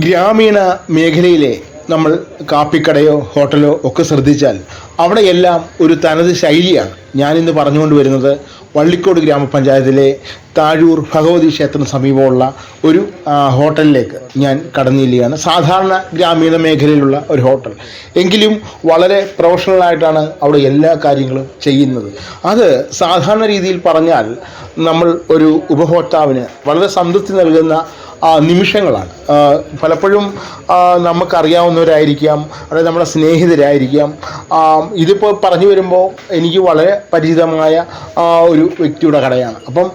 ഗ്രാമീണ മേഖലയിലെ നമ്മൾ കാപ്പിക്കടയോ ഹോട്ടലോ ഒക്കെ ശ്രദ്ധിച്ചാൽ അവിടെയെല്ലാം ഒരു തനത് ശൈലിയാണ്. ഞാനിന്ന് പറഞ്ഞുകൊണ്ട് വരുന്നത് വള്ളിക്കോട് ഗ്രാമപഞ്ചായത്തിലെ താഴൂർ ഭഗവതി ക്ഷേത്രത്തിന് സമീപമുള്ള ഒരു ഹോട്ടലിലേക്ക് ഞാൻ കടന്നില്ലാണ്. സാധാരണ ഗ്രാമീണ മേഖലയിലുള്ള ഒരു ഹോട്ടൽ എങ്കിലും വളരെ പ്രൊഫഷണലായിട്ടാണ് അവിടെ എല്ലാ കാര്യങ്ങളും ചെയ്യുന്നത്. അത് സാധാരണ രീതിയിൽ പറഞ്ഞാൽ നമ്മൾ ഒരു ഉപഭോക്താവിന് വളരെ സംതൃപ്തി നൽകുന്ന നിമിഷങ്ങളാണ്. പലപ്പോഴും നമുക്കറിയാവുന്നവരായിരിക്കാം, അതായത് നമ്മുടെ സ്നേഹിതരായിരിക്കാം. ഇതിപ്പോൾ പറഞ്ഞു വരുമ്പോൾ എനിക്ക് വളരെ പരിചിതമായ ഒരു വ്യക്തിയുടെ കടയാണ്. അപ്പം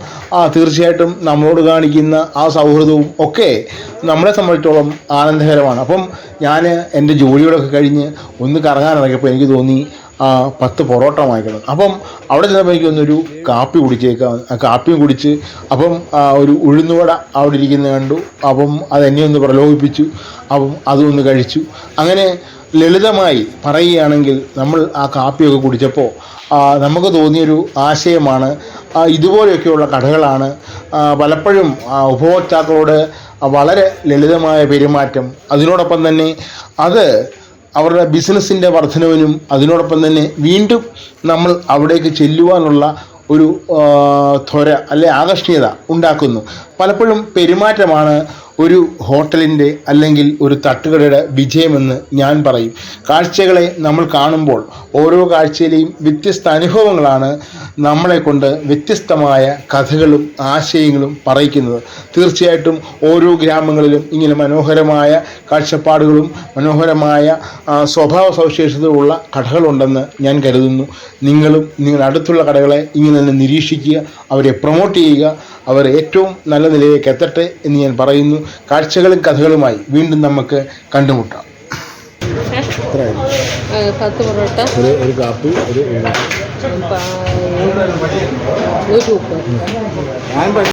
തീർച്ചയായിട്ടും നമ്മളോട് കാണിക്കുന്ന ആ സൗഹൃദവും ഒക്കെ നമ്മളെ സംബന്ധിച്ചിടത്തോളം ആനന്ദകരമാണ്. അപ്പം ഞാൻ എൻ്റെ ജോലിയോടൊക്കെ കഴിഞ്ഞ് ഒന്ന് കറങ്ങാനിറങ്ങിയപ്പോൾ എനിക്ക് തോന്നി 10 പൊറോട്ട വാങ്ങിക്കണം. അപ്പം അവിടെ ചെന്നപ്പോൾ എനിക്കൊന്നൊരു കാപ്പി കുടിച്ചേക്കാം. കാപ്പിയും കുടിച്ച് അപ്പം ഒരു ഉഴുന്നുവട അവിടെ ഇരിക്കുന്നത് കണ്ടു. അപ്പം അതെന്നെ ഒന്ന് പ്രലോഭിപ്പിച്ചു. അപ്പം അതൊന്ന് കഴിച്ചു. അങ്ങനെ ലളിതമായി പറയുകയാണെങ്കിൽ നമ്മൾ ആ കാപ്പിയൊക്കെ കുടിച്ചപ്പോൾ നമുക്ക് തോന്നിയൊരു ആശയമാണ്, ഇതുപോലെയൊക്കെയുള്ള കടകളാണ് പലപ്പോഴും ഉപഭോക്താക്കളോട് വളരെ ലളിതമായ പെരുമാറ്റം, അതിനോടൊപ്പം തന്നെ അത് അവരുടെ ബിസിനസ്സിൻ്റെ വർധനവിനും അതിനോടൊപ്പം തന്നെ വീണ്ടും നമ്മൾ അവിടേക്ക് ചെല്ലുവാനുള്ള ഒരു ത്വര അല്ലെ ആകർഷണീയത ഉണ്ടാക്കുന്നു. പലപ്പോഴും പെരുമാറ്റമാണ് ഒരു ഹോട്ടലിൻ്റെ അല്ലെങ്കിൽ ഒരു തട്ടുകടയുടെ വിജയമെന്ന് ഞാൻ പറയും. കാഴ്ചകളെ നമ്മൾ കാണുമ്പോൾ ഓരോ കാഴ്ചയിലെയും വ്യത്യസ്ത അനുഭവങ്ങളാണ് നമ്മളെ കൊണ്ട് വ്യത്യസ്തമായ കഥകളും ആശയങ്ങളും പറയിക്കുന്നത്. തീർച്ചയായിട്ടും ഓരോ ഗ്രാമങ്ങളിലും ഇങ്ങനെ മനോഹരമായ കാഴ്ചപ്പാടുകളും മനോഹരമായ സ്വഭാവ സവിശേഷതയുള്ള കടകളുണ്ടെന്ന് ഞാൻ കരുതുന്നു. നിങ്ങളും നിങ്ങളുടെ അടുത്തുള്ള കടകളെ ഇങ്ങനെ തന്നെ നിരീക്ഷിക്കുക, അവരെ പ്രൊമോട്ട് ചെയ്യുക, അവർ ഏറ്റവും നല്ല നിലയിലേക്ക് എത്തട്ടെ എന്ന് ഞാൻ പറയുന്നു. കാഴ്ചകളും കഥകളുമായി വീണ്ടും നമുക്ക് കണ്ടുമുട്ടാം. 10 പൊറോട്ട, ഒരു കാപ്പി, ഒരു 100 രൂപ.